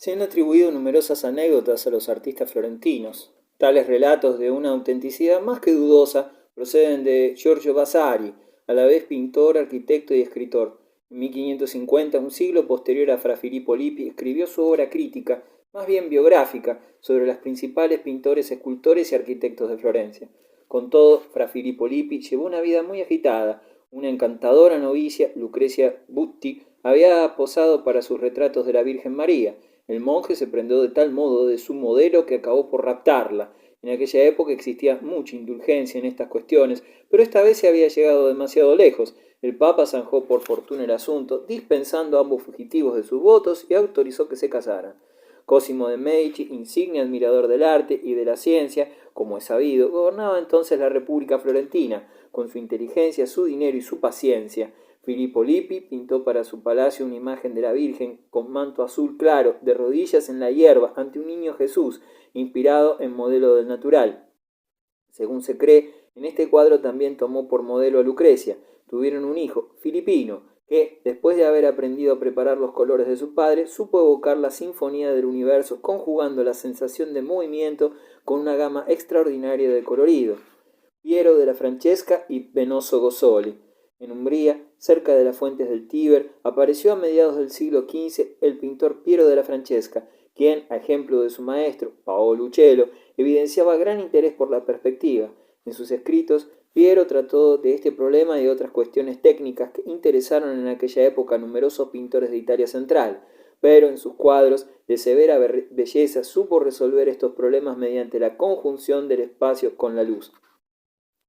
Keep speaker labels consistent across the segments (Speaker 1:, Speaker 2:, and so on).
Speaker 1: Se han atribuido numerosas anécdotas a los artistas florentinos. Tales relatos de una autenticidad más que dudosa proceden de Giorgio Vasari, a la vez pintor, arquitecto y escritor. En 1550, un siglo posterior a Fra Filippo Lippi, escribió su obra crítica, más bien biográfica, sobre los principales pintores, escultores y arquitectos de Florencia. Con todo, Fra Filippo Lippi llevó una vida muy agitada. Una encantadora novicia, Lucrecia Butti, había posado para sus retratos de la Virgen María. El monje se prendió de tal modo de su modelo que acabó por raptarla. En aquella época existía mucha indulgencia en estas cuestiones, pero esta vez se había llegado demasiado lejos. El Papa zanjó por fortuna el asunto, dispensando a ambos fugitivos de sus votos y autorizó que se casaran. Cosimo de Medici, insigne admirador del arte y de la ciencia, como es sabido, gobernaba entonces la República Florentina, con su inteligencia, su dinero y su paciencia. Filippo Lippi pintó para su palacio una imagen de la Virgen con manto azul claro, de rodillas en la hierba, ante un niño Jesús, inspirado en modelo del natural. Según se cree, en este cuadro también tomó por modelo a Lucrecia. Tuvieron un hijo, Filipino, que, después de haber aprendido a preparar los colores de su padre, supo evocar la sinfonía del universo, conjugando la sensación de movimiento con una gama extraordinaria de colorido. Piero de la Francesca y Benozzo Gozzoli. En Umbría, cerca de las fuentes del Tíber, apareció a mediados del siglo XV el pintor Piero de la Francesca, quien, a ejemplo de su maestro, Paolo Uccello, evidenciaba gran interés por la perspectiva. En sus escritos, Piero trató de este problema y de otras cuestiones técnicas que interesaron en aquella época a numerosos pintores de Italia central, pero en sus cuadros de severa belleza supo resolver estos problemas mediante la conjunción del espacio con la luz.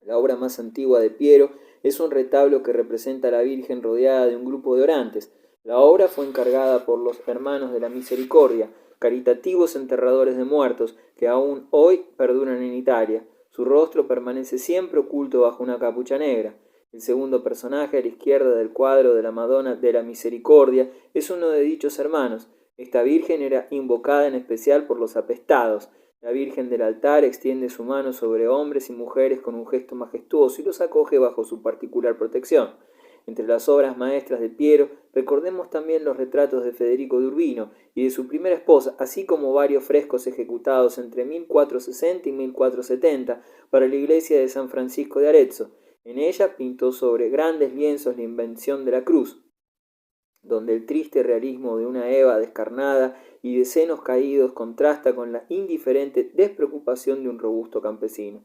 Speaker 1: La obra más antigua de Piero es un retablo que representa a la Virgen rodeada de un grupo de orantes. La obra fue encargada por los Hermanos de la Misericordia, caritativos enterradores de muertos que aún hoy perduran en Italia. Su rostro permanece siempre oculto bajo una capucha negra. El segundo personaje a la izquierda del cuadro de la Madonna de la Misericordia es uno de dichos hermanos. Esta Virgen era invocada en especial por los apestados. La Virgen del altar extiende su mano sobre hombres y mujeres con un gesto majestuoso y los acoge bajo su particular protección. Entre las obras maestras de Piero, recordemos también los retratos de Federico de Urbino y de su primera esposa, así como varios frescos ejecutados entre 1460 y 1470 para la iglesia de San Francisco de Arezzo. En ella pintó sobre grandes lienzos la invención de la cruz, donde el triste realismo de una Eva descarnada y de senos caídos contrasta con la indiferente despreocupación de un robusto campesino.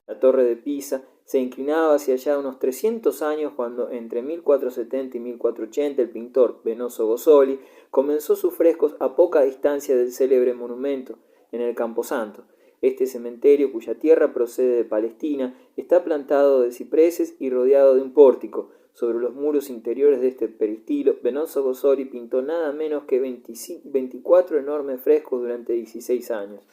Speaker 1: La torre de Pisa se inclinaba hacia allá unos 300 años cuando entre 1470 y 1480 el pintor Benozzo Gozzoli comenzó sus frescos a poca distancia del célebre monumento en el Camposanto. Este cementerio, cuya tierra procede de Palestina, está plantado de cipreses y rodeado de un pórtico. Sobre los muros interiores de este peristilo, Benozzo Gozzoli pintó nada menos que 24 enormes frescos durante 16 años.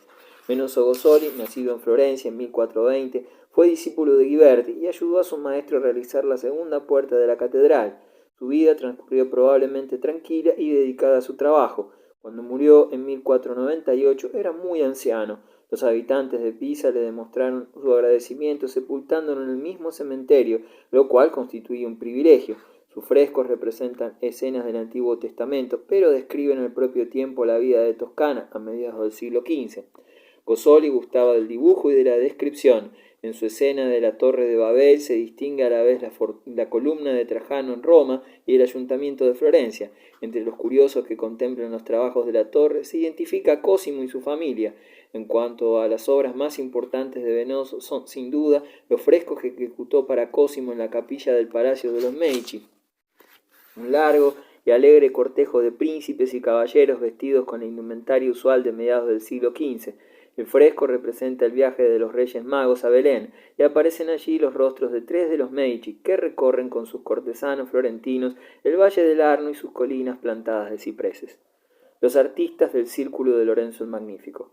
Speaker 1: Benozzo Gozzoli, nacido en Florencia en 1420, fue discípulo de Ghiberti y ayudó a su maestro a realizar la segunda puerta de la catedral. Su vida transcurrió probablemente tranquila y dedicada a su trabajo. Cuando murió en 1498 era muy anciano. Los habitantes de Pisa le demostraron su agradecimiento sepultándolo en el mismo cementerio, lo cual constituía un privilegio. Sus frescos representan escenas del Antiguo Testamento, pero describen al propio tiempo la vida de Toscana a mediados del siglo XV. Gozzoli gustaba del dibujo y de la descripción. En su escena de la Torre de Babel se distingue a la vez la columna de Trajano en Roma y el ayuntamiento de Florencia. Entre los curiosos que contemplan los trabajos de la torre se identifica a Cosimo y su familia. En cuanto a las obras más importantes de Benozzo son, sin duda, los frescos que ejecutó para Cosimo en la capilla del Palacio de los Medici. Un largo y alegre cortejo de príncipes y caballeros vestidos con la indumentaria usual de mediados del siglo XV. El fresco representa el viaje de los Reyes Magos a Belén y aparecen allí los rostros de 3 de los Medici que recorren con sus cortesanos florentinos el Valle del Arno y sus colinas plantadas de cipreses. Los artistas del Círculo de Lorenzo el Magnífico.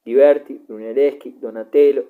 Speaker 1: Ghiberti, Brunelleschi, Donatello,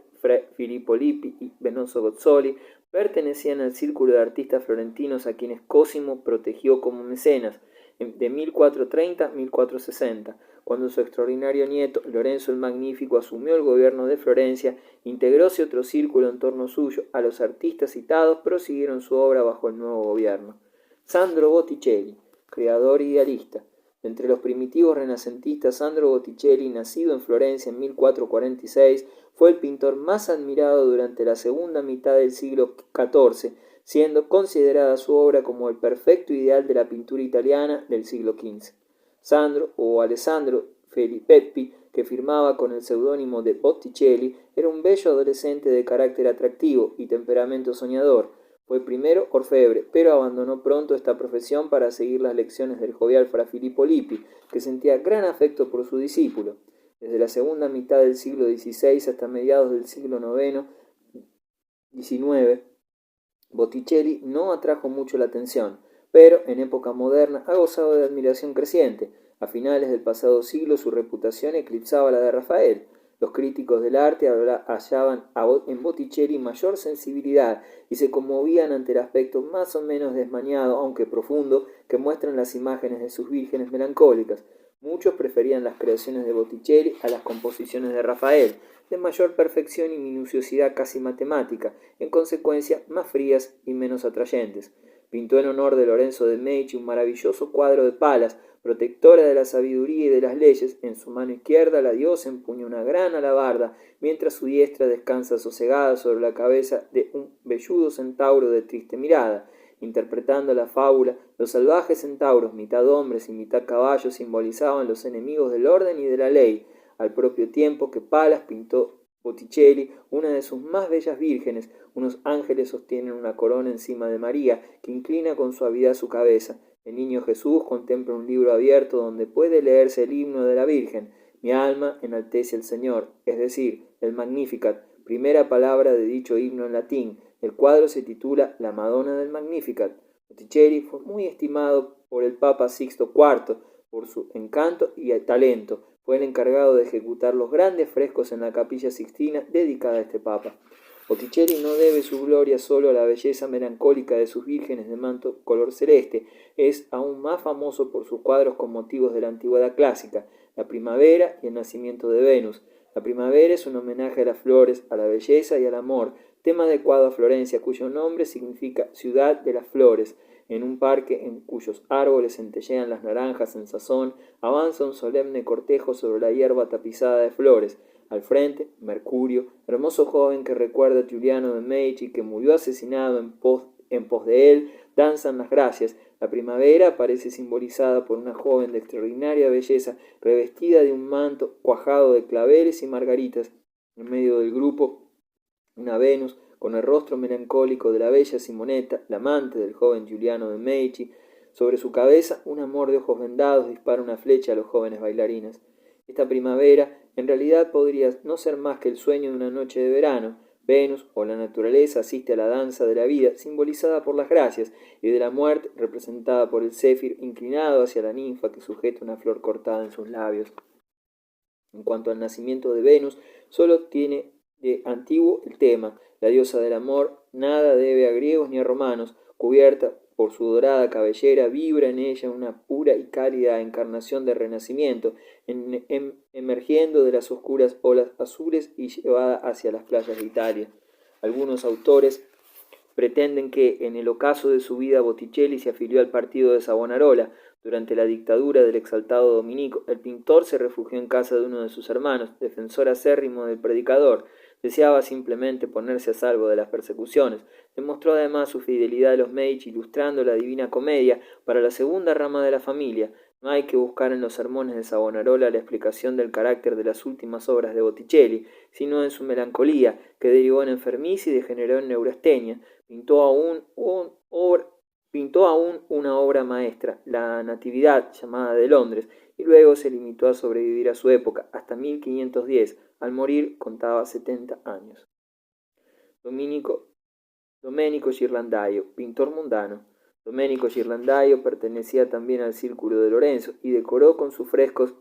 Speaker 1: Filippo Lippi y Benozzo Gozzoli pertenecían al círculo de artistas florentinos a quienes Cosimo protegió como mecenas de 1430 a 1460. Cuando su extraordinario nieto, Lorenzo el Magnífico, asumió el gobierno de Florencia, integróse otro círculo en torno suyo. A los artistas citados prosiguieron su obra bajo el nuevo gobierno. Sandro Botticelli, creador idealista. Entre los primitivos renacentistas, Sandro Botticelli, nacido en Florencia en 1446, fue el pintor más admirado durante la segunda mitad del siglo XIV, siendo considerada su obra como el perfecto ideal de la pintura italiana del siglo XV. Sandro, o Alessandro Filippi, que firmaba con el seudónimo de Botticelli, era un bello adolescente de carácter atractivo y temperamento soñador. Fue primero orfebre, pero abandonó pronto esta profesión para seguir las lecciones del jovial Fra Filippo Lippi, que sentía gran afecto por su discípulo. Desde la segunda mitad del siglo XVI hasta mediados del siglo XIX, Botticelli no atrajo mucho la atención, pero en época moderna ha gozado de admiración creciente. A finales del pasado siglo su reputación eclipsaba la de Rafael. Los críticos del arte hallaban en Botticelli mayor sensibilidad y se conmovían ante el aspecto más o menos desmañado, aunque profundo, que muestran las imágenes de sus vírgenes melancólicas. Muchos preferían las creaciones de Botticelli a las composiciones de Rafael, de mayor perfección y minuciosidad casi matemática, en consecuencia más frías y menos atrayentes. Pintó en honor de Lorenzo de Medici un maravilloso cuadro de Palas, protectora de la sabiduría y de las leyes. En su mano izquierda la diosa empuña una gran alabarda, mientras su diestra descansa sosegada sobre la cabeza de un velludo centauro de triste mirada. Interpretando la fábula, los salvajes centauros, mitad hombres y mitad caballos, simbolizaban los enemigos del orden y de la ley, al propio tiempo que Palas pintó Botticelli una de sus más bellas vírgenes. Unos ángeles sostienen una corona encima de María, que inclina con suavidad su cabeza. El niño Jesús contempla un libro abierto donde puede leerse el himno de la Virgen. Mi alma enaltece al Señor, es decir, el Magnificat, primera palabra de dicho himno en latín. El cuadro se titula La Madonna del Magnificat. Botticelli fue muy estimado por el Papa Sixto IV por su encanto y talento. Fue el encargado de ejecutar los grandes frescos en la Capilla Sixtina dedicada a este Papa. Botticelli no debe su gloria solo a la belleza melancólica de sus vírgenes de manto color celeste, es aún más famoso por sus cuadros con motivos de la antigüedad clásica, la primavera y el nacimiento de Venus. La primavera es un homenaje a las flores, a la belleza y al amor, tema adecuado a Florencia, cuyo nombre significa ciudad de las flores. En un parque en cuyos árboles centellean las naranjas en sazón, avanza un solemne cortejo sobre la hierba tapizada de flores. Al frente, Mercurio, hermoso joven que recuerda a Giuliano de Medici, que murió asesinado en pos de él, danzan las gracias. La primavera parece simbolizada por una joven de extraordinaria belleza, revestida de un manto cuajado de claveles y margaritas. En medio del grupo, una Venus, con el rostro melancólico de la bella Simonetta, la amante del joven Giuliano de Medici. Sobre su cabeza, un amor de ojos vendados dispara una flecha a los jóvenes bailarines. Esta primavera, en realidad, podría no ser más que el sueño de una noche de verano. Venus, o la naturaleza, asiste a la danza de la vida, simbolizada por las gracias, y de la muerte, representada por el céfiro inclinado hacia la ninfa que sujeta una flor cortada en sus labios. En cuanto al nacimiento de Venus, solo tiene de antiguo el tema. La diosa del amor nada debe a griegos ni a romanos. Cubierta por su dorada cabellera, vibra en ella una pura y cálida encarnación de renacimiento, emergiendo de las oscuras olas azules y llevada hacia las playas de Italia. Algunos autores pretenden que en el ocaso de su vida Botticelli se afilió al partido de Savonarola. Durante la dictadura del exaltado Dominico, el pintor se refugió en casa de uno de sus hermanos, defensor acérrimo del predicador. Deseaba simplemente ponerse a salvo de las persecuciones. Demostró además su fidelidad a los Medici, ilustrando la Divina Comedia para la segunda rama de la familia. No hay que buscar en los sermones de Savonarola la explicación del carácter de las últimas obras de Botticelli, sino en su melancolía, que derivó en enfermiz y degeneró en neurastenia. Pintó aún una obra maestra, La Natividad, llamada de Londres, y luego se limitó a sobrevivir a su época, hasta 1510. Al morir contaba 70 años. Domenico Ghirlandaio, pintor mundano. Domenico Ghirlandaio pertenecía también al círculo de Lorenzo y decoró con sus frescos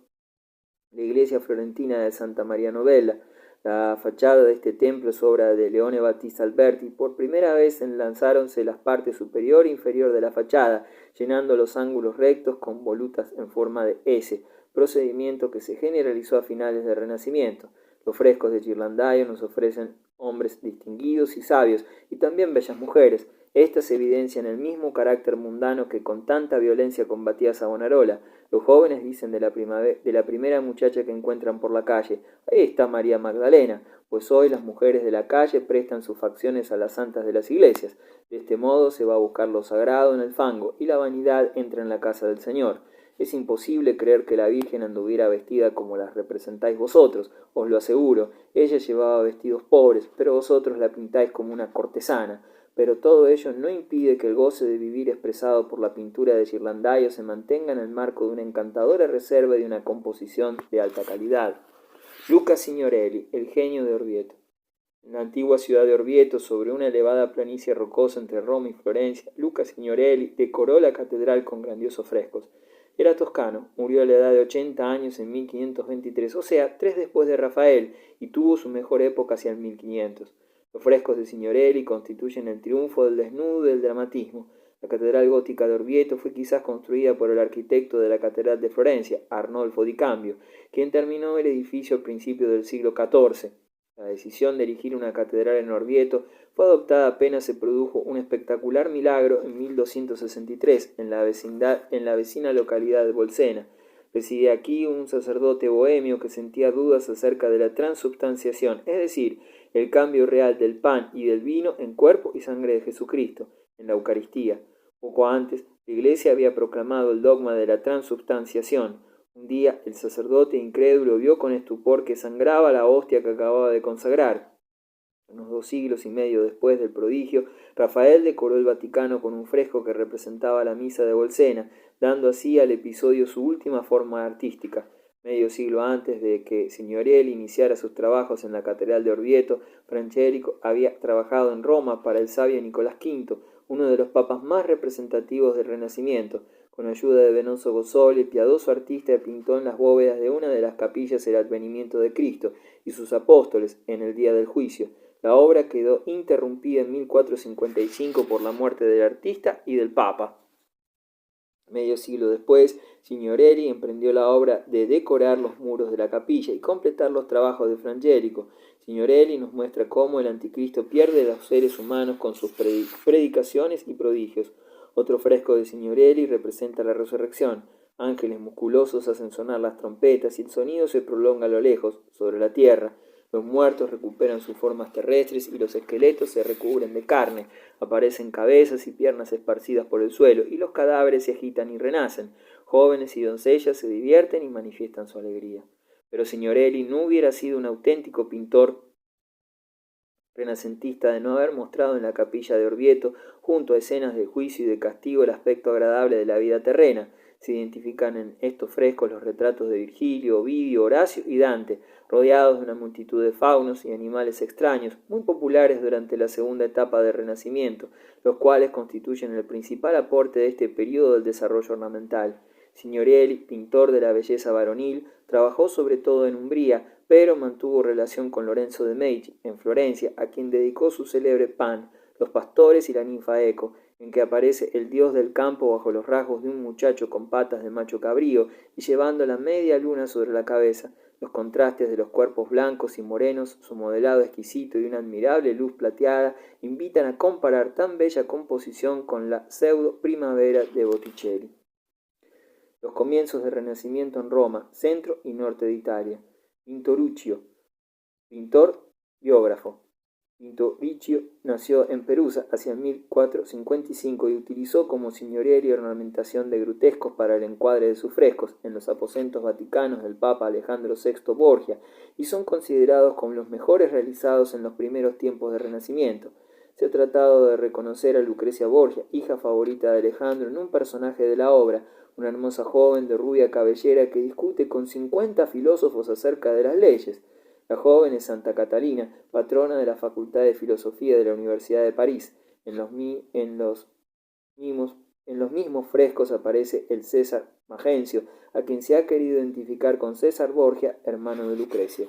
Speaker 1: la iglesia florentina de Santa Maria Novella. La fachada de este templo es obra de Leone Battista Alberti. Por primera vez enlazáronse las partes superior e inferior de la fachada, llenando los ángulos rectos con volutas en forma de S, procedimiento que se generalizó a finales del Renacimiento. Los frescos de Ghirlandaio nos ofrecen hombres distinguidos y sabios, y también bellas mujeres. Estas evidencian el mismo carácter mundano que con tanta violencia combatía Savonarola. Los jóvenes dicen de la primera muchacha que encuentran por la calle: ahí está María Magdalena, pues hoy las mujeres de la calle prestan sus facciones a las santas de las iglesias. De este modo se va a buscar lo sagrado en el fango y la vanidad entra en la casa del Señor. Es imposible creer que la Virgen anduviera vestida como las representáis vosotros, os lo aseguro. Ella llevaba vestidos pobres, pero vosotros la pintáis como una cortesana. Pero todo ello no impide que el goce de vivir expresado por la pintura de Ghirlandaio se mantenga en el marco de una encantadora reserva y de una composición de alta calidad. Luca Signorelli, el genio de Orvieto. En la antigua ciudad de Orvieto, sobre una elevada planicie rocosa entre Roma y Florencia, Luca Signorelli decoró la catedral con grandiosos frescos. Era toscano, murió a la edad de 80 años en 1523, o sea, 3 después de Rafael, y tuvo su mejor época hacia el 1500. Los frescos de Signorelli constituyen el triunfo del desnudo y del dramatismo. La catedral gótica de Orvieto fue quizás construida por el arquitecto de la catedral de Florencia, Arnolfo di Cambio, quien terminó el edificio a principios del siglo XIV. La decisión de erigir una catedral en Orvieto fue adoptada apenas se produjo un espectacular milagro en 1263 en la vecina localidad de Bolsena. Residía aquí un sacerdote bohemio que sentía dudas acerca de la transubstanciación, es decir, el cambio real del pan y del vino en cuerpo y sangre de Jesucristo, en la Eucaristía. Poco antes, la Iglesia había proclamado el dogma de la transubstanciación. Un día el sacerdote incrédulo vio con estupor que sangraba la hostia que acababa de consagrar. Unos 2 siglos y medio después del prodigio, Rafael decoró el Vaticano con un fresco que representaba la misa de Bolsena, dando así al episodio su última forma artística. Medio siglo antes de que Signorelli iniciara sus trabajos en la Catedral de Orvieto, Francesco había trabajado en Roma para el sabio Nicolás V, uno de los papas más representativos del Renacimiento. Con ayuda de Venoso Gozzoli, el piadoso artista pintó en las bóvedas de una de las capillas el advenimiento de Cristo y sus apóstoles en el día del juicio. La obra quedó interrumpida en 1455 por la muerte del artista y del papa. Medio siglo después, Signorelli emprendió la obra de decorar los muros de la capilla y completar los trabajos de Francesco. Signorelli nos muestra cómo el anticristo pierde a los seres humanos con sus predicaciones y prodigios. Otro fresco de Signorelli representa la resurrección. Ángeles musculosos hacen sonar las trompetas y el sonido se prolonga a lo lejos, sobre la tierra. Los muertos recuperan sus formas terrestres y los esqueletos se recubren de carne. Aparecen cabezas y piernas esparcidas por el suelo y los cadáveres se agitan y renacen. Jóvenes y doncellas se divierten y manifiestan su alegría. Pero Signorelli no hubiera sido un auténtico pintor renacentista de no haber mostrado en la capilla de Orvieto, junto a escenas de juicio y de castigo, el aspecto agradable de la vida terrena. Se identifican en estos frescos los retratos de Virgilio, Ovidio, Horacio y Dante, rodeados de una multitud de faunos y animales extraños, muy populares durante la segunda etapa del Renacimiento, los cuales constituyen el principal aporte de este periodo del desarrollo ornamental. Signorelli, pintor de la belleza varonil, trabajó sobre todo en Umbría, pero mantuvo relación con Lorenzo de Medici, en Florencia, a quien dedicó su célebre Pan, Los pastores y la ninfa Eco, en que aparece el dios del campo bajo los rasgos de un muchacho con patas de macho cabrío y llevando la media luna sobre la cabeza. Los contrastes de los cuerpos blancos y morenos, su modelado exquisito y una admirable luz plateada invitan a comparar tan bella composición con la pseudo primavera de Botticelli. Los comienzos del Renacimiento en Roma, centro y norte de Italia. Pintoruccio, pintor, biógrafo. Pintoruccio nació en Perusa hacia 1455 y utilizó como Signorelli ornamentación de grutescos para el encuadre de sus frescos en los aposentos vaticanos del Papa Alejandro VI Borgia y son considerados como los mejores realizados en los primeros tiempos del Renacimiento. Se ha tratado de reconocer a Lucrecia Borgia, hija favorita de Alejandro, en un personaje de la obra, una hermosa joven de rubia cabellera que discute con 50 filósofos acerca de las leyes. La joven es Santa Catalina, patrona de la Facultad de Filosofía de la Universidad de París. En los mismos frescos aparece el César Magencio, a quien se ha querido identificar con César Borgia, hermano de Lucrecia.